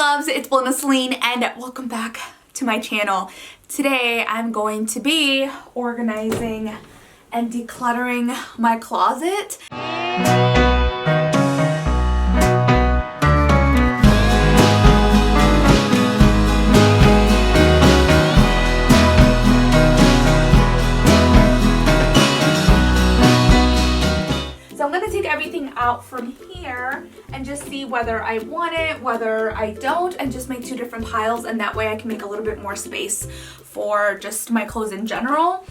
loves, it's Belinda, Selene, and welcome back to my channel. Today I'm going to be organizing and decluttering my closet. So I'm going to take everything out from here and just see whether I want it, whether I don't, and just make two different piles, and that way I can make a little bit more space for just my clothes in general.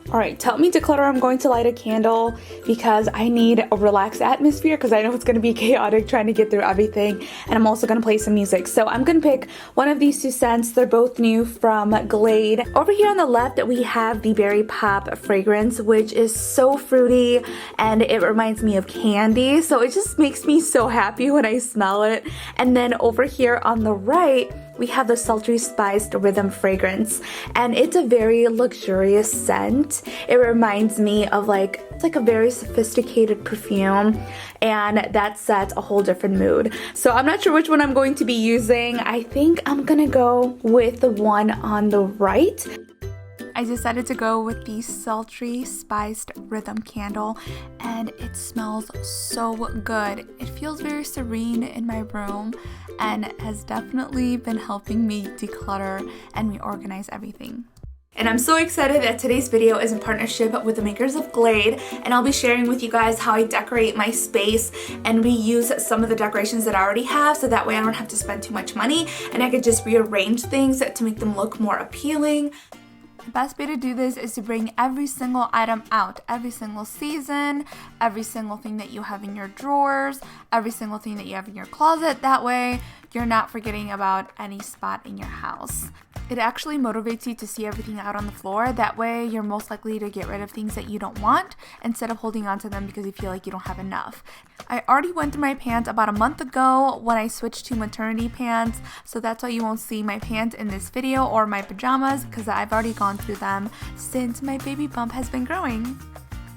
Alright, to help me declutter, I'm going to light a candle because I need a relaxed atmosphere because I know it's going to be chaotic trying to get through everything, and I'm also going to play some music. So I'm going to pick one of these two scents. They're both new from Glade. Over here on the left we have the Berry Pop fragrance, which is so fruity and it reminds me of candy, so it just makes me so happy when I smell it. And then over here on the right we have the Sultry Spiced Rhythm fragrance, and it's a very luxurious scent. It reminds me of it's like a very sophisticated perfume, and that sets a whole different mood. So I'm not sure which one I'm going to be using. I think I'm gonna go with the one on the right. I decided to go with the Sultry Spiced Rhythm candle, and it smells so good. It feels very serene in my room and has definitely been helping me declutter and reorganize everything. And I'm so excited that today's video is in partnership with the makers of Glade, and I'll be sharing with you guys how I decorate my space and reuse some of the decorations that I already have, so that way I don't have to spend too much money and I could just rearrange things to make them look more appealing. The best way to do this is to bring every single item out, every single season, every single thing that you have in your drawers, every single thing that you have in your closet. That way you're not forgetting about any spot in your house. It actually motivates you to see everything out on the floor. That way you're most likely to get rid of things that you don't want instead of holding on to them because you feel like you don't have enough. I already went through my pants about a month ago when I switched to maternity pants, so that's why you won't see my pants in this video or my pajamas, because I've already gone through them since my baby bump has been growing.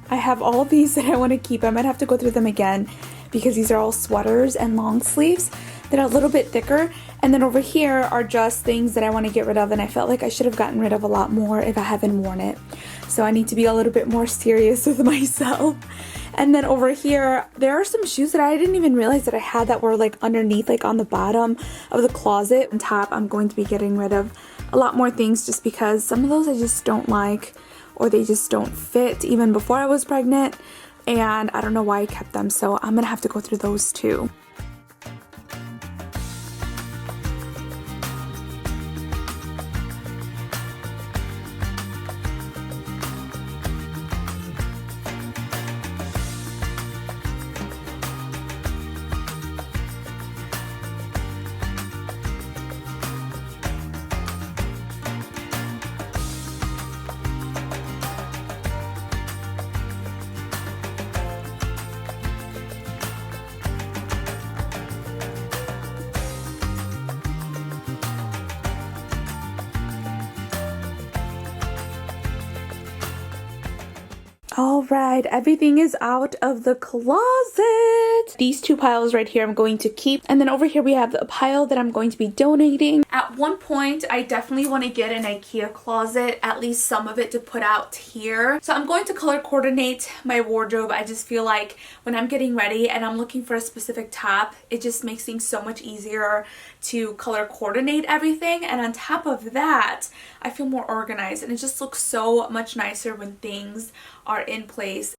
I have all of these that I want to keep. I might have to go through them again because these are all sweaters and long sleeves. They're a little bit thicker, and then over here are just things that I want to get rid of, and I felt like I should have gotten rid of a lot more if I haven't worn it. So I need to be a little bit more serious with myself. And then over here, there are some shoes that I didn't even realize that I had that were underneath, on the bottom of the closet. On top, I'm going to be getting rid of a lot more things just because some of those I just don't like, or they just don't fit even before I was pregnant, and I don't know why I kept them, so I'm gonna have to go through those too. Alright, everything is out of the closet. These two piles right here I'm going to keep, and then over here we have a pile that I'm going to be donating. At one point, I definitely want to get an IKEA closet, at least some of it, to put out here. So I'm going to color coordinate my wardrobe. I just feel like when I'm getting ready and I'm looking for a specific top, it just makes things so much easier to color coordinate everything, and on top of that, I feel more organized, and it just looks so much nicer when things are in place.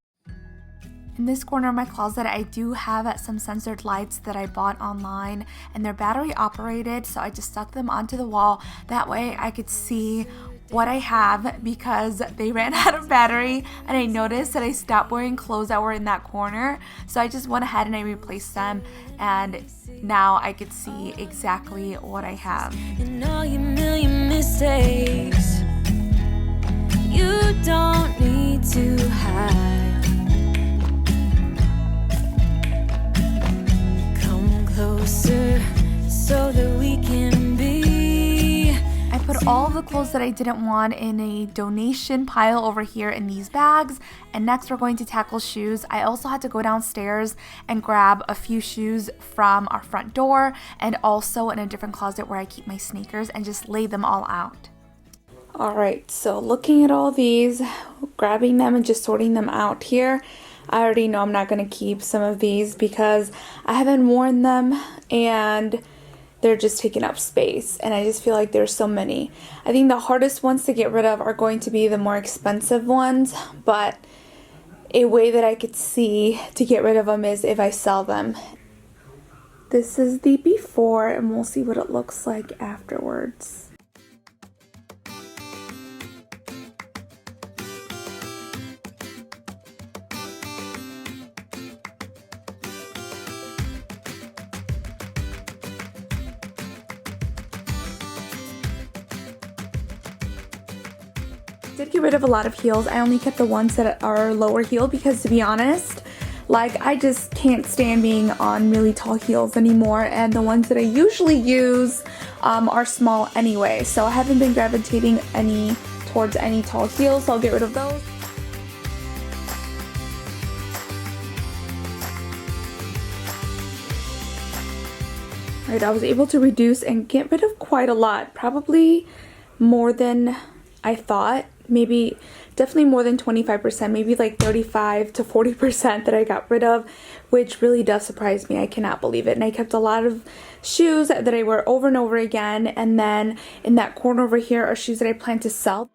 In this corner of my closet, I do have some censored lights that I bought online, and they're battery operated, so I just stuck them onto the wall. That way I could see what I have because they ran out of battery, and I noticed that I stopped wearing clothes that were in that corner, so I just went ahead and I replaced them, and now I could see exactly what I have. And all your million mistakes, you don't need to hide. Come closer so that we can be. I put all the clothes that I didn't want in a donation pile over here in these bags. And next we're going to tackle shoes. I also had to go downstairs and grab a few shoes from our front door and also in a different closet where I keep my sneakers and just lay them all out. Alright, so looking at all these, grabbing them and just sorting them out here. I already know I'm not going to keep some of these because I haven't worn them and they're just taking up space, and I just feel like there's so many. I think the hardest ones to get rid of are going to be the more expensive ones, but a way that I could see to get rid of them is if I sell them. This is the before, and we'll see what it looks like afterwards. Did get rid of a lot of heels. I only kept the ones that are lower heel because, to be honest, like, I just can't stand being on really tall heels anymore, and the ones that I usually use are small anyway, so I haven't been gravitating towards any tall heels, so I'll get rid of those. Alright, I was able to reduce and get rid of quite a lot, probably more than I thought. Maybe definitely more than 25%, maybe like 35 to 40% that I got rid of, which really does surprise me. I cannot believe it. And I kept a lot of shoes that I wear over and over again, and then in that corner over here are shoes that I plan to sell.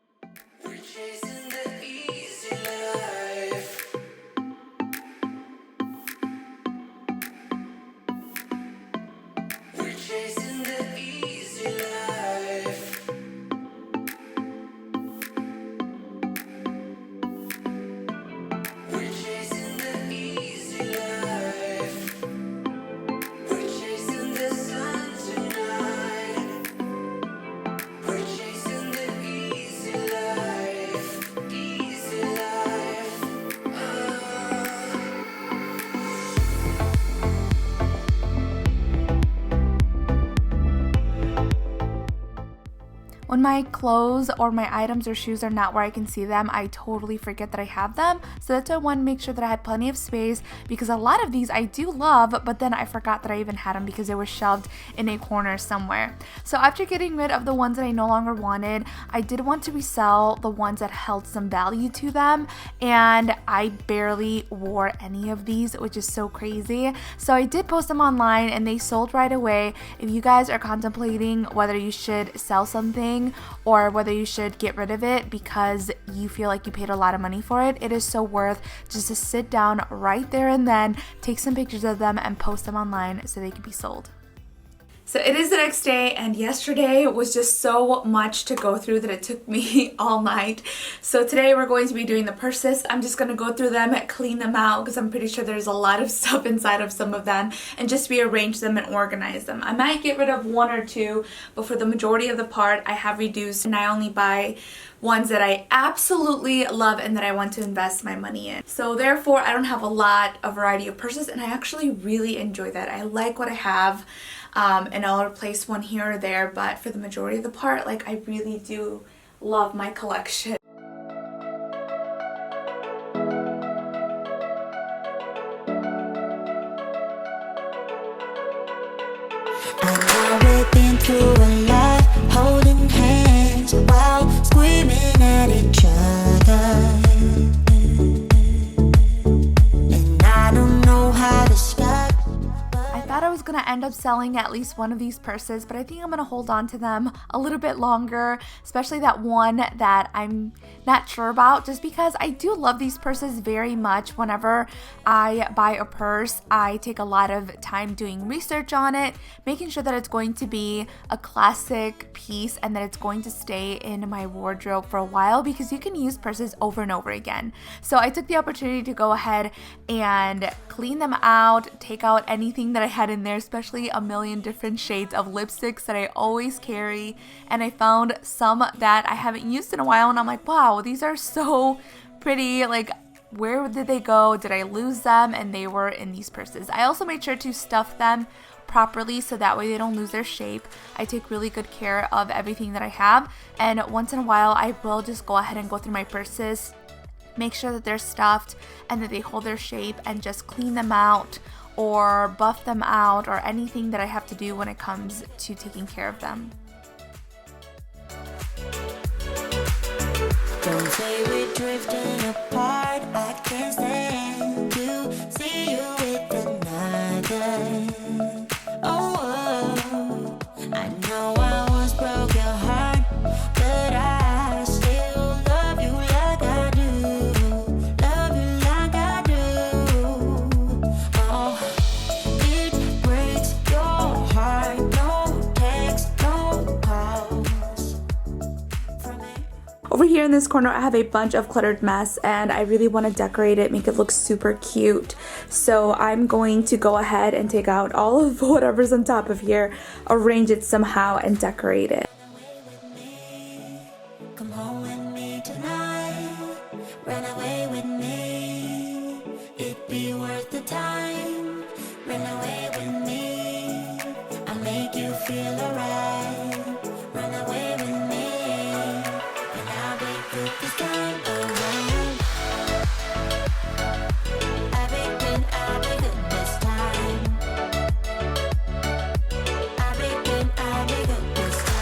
When my clothes or my items or shoes are not where I can see them, I totally forget that I have them. So that's why I wanted to make sure that I had plenty of space, because a lot of these I do love, but then I forgot that I even had them because they were shoved in a corner somewhere. So after getting rid of the ones that I no longer wanted, I did want to resell the ones that held some value to them, and I barely wore any of these, which is so crazy. So I did post them online and they sold right away. If you guys are contemplating whether you should sell something or whether you should get rid of it because you feel like you paid a lot of money for it, it is so worth just to sit down right there and then, take some pictures of them and post them online so they can be sold. So it is the next day, and yesterday was just so much to go through that it took me all night. So today we're going to be doing the purses. I'm just going to go through them and clean them out because I'm pretty sure there's a lot of stuff inside of some of them, and just rearrange them and organize them. I might get rid of one or two, but for the majority of the part I have reduced, and I only buy ones that I absolutely love and that I want to invest my money in. So therefore I don't have a lot of variety of purses, and I actually really enjoy that. I like what I have. And I'll replace one here or there, but for the majority of the part, like, I really do love my collection. We've been through a lot, holding hands while screaming at each other, and I don't know how to stop. I thought I was gonna end up selling at least one of these purses, but I think I'm gonna hold on to them a little bit longer, especially that one that I'm not sure about, just because I do love these purses very much. Whenever I buy a purse, I take a lot of time doing research on it, making sure that it's going to be a classic piece and that it's going to stay in my wardrobe for a while, because you can use purses over and over again. So I took the opportunity to go ahead and clean them out, take out anything that I had in there, especially a million different shades of lipsticks that I always carry, and I found some that I haven't used in a while, and I'm like, wow, these are so pretty. Like, where did they go? Did I lose them? And they were in these purses. I also made sure to stuff them properly so that way they don't lose their shape. I take really good care of everything that I have, and once in a while I will just go ahead and go through my purses, make sure that they're stuffed and that they hold their shape, and just clean them out or buff them out or anything that I have to do when it comes to taking care of them. Don't say we're drifting apart. I can't stand to see you with another. Oh, I know I once broke your heart, but I still love you like I do. Love you like I do. Oh, it breaks your heart. No text, no calls from me. Over here in this corner, I have a bunch of cluttered mess, and I really want to decorate it, make it look super cute. So I'm going to go ahead and take out all of whatever's on top of here, arrange it somehow, and decorate it. Come home with me tonight. Run away with me. It'd be worth the time. Run away with me. I'll make you feel alright. Run away with me. And I'll be good this time around. I'll be good this time. I'll be good this time.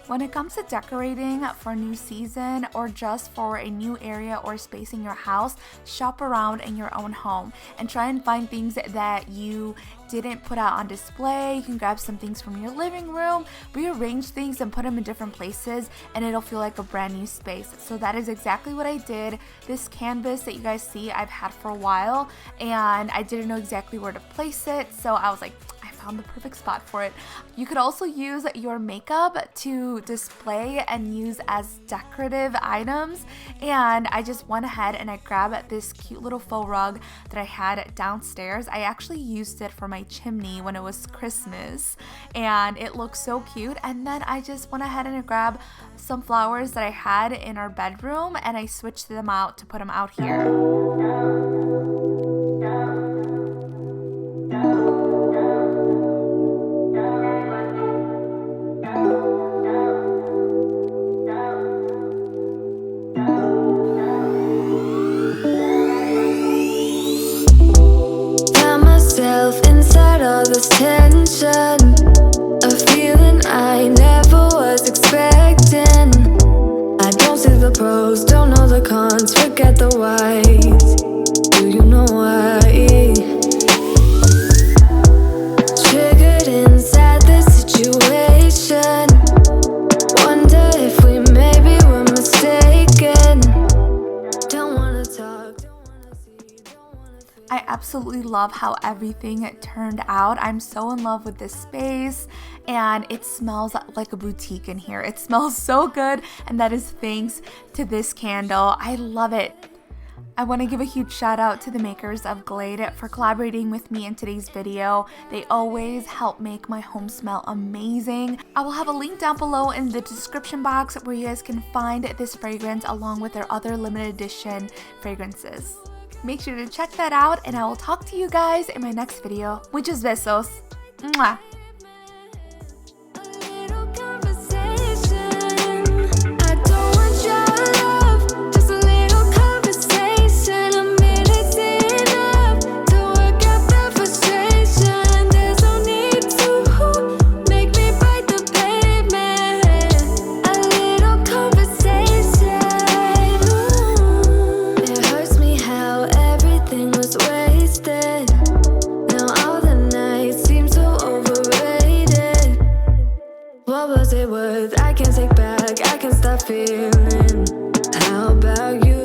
When it comes to decorating for a new season or just for a new area or space in your house, shop around in your own home and try and find things that you didn't put out on display. You can grab some things from your living room, rearrange things and put them in different places, and it'll feel like a brand new space. So that is exactly what I did. This canvas that you guys see I've had for a while, and I didn't know exactly where to place it, so I was like, I found the perfect spot for it. You could also use your makeup to display and use as decorative items, and I just went ahead and I grabbed this cute little faux rug that I had downstairs. I actually used it for my chimney when it was Christmas, and it looks so cute. And then I just went ahead and I grabbed some flowers that I had in our bedroom, and I switched them out to put them out here. Inside all this tension, a feeling I never was expecting. I don't see the pros, don't know the cons, forget the whys. Do you know why? Triggered inside this situation. Wonder if we maybe were mistaken. Don't wanna talk, don't wanna see, don't wanna feel. I absolutely love how everything turned out. I'm so in love with this space, and it smells like a boutique in here. It smells so good, and that is thanks to this candle. I love it. I want to give a huge shout out to the makers of Glade for collaborating with me in today's video. They always help make my home smell amazing. I will have a link down below in the description box where you guys can find this fragrance along with their other limited edition fragrances. Make sure to check that out, and I will talk to you guys in my next video. Muchos besos. Mwah. What was it worth? I can't take back, I can't stop feeling. How about you?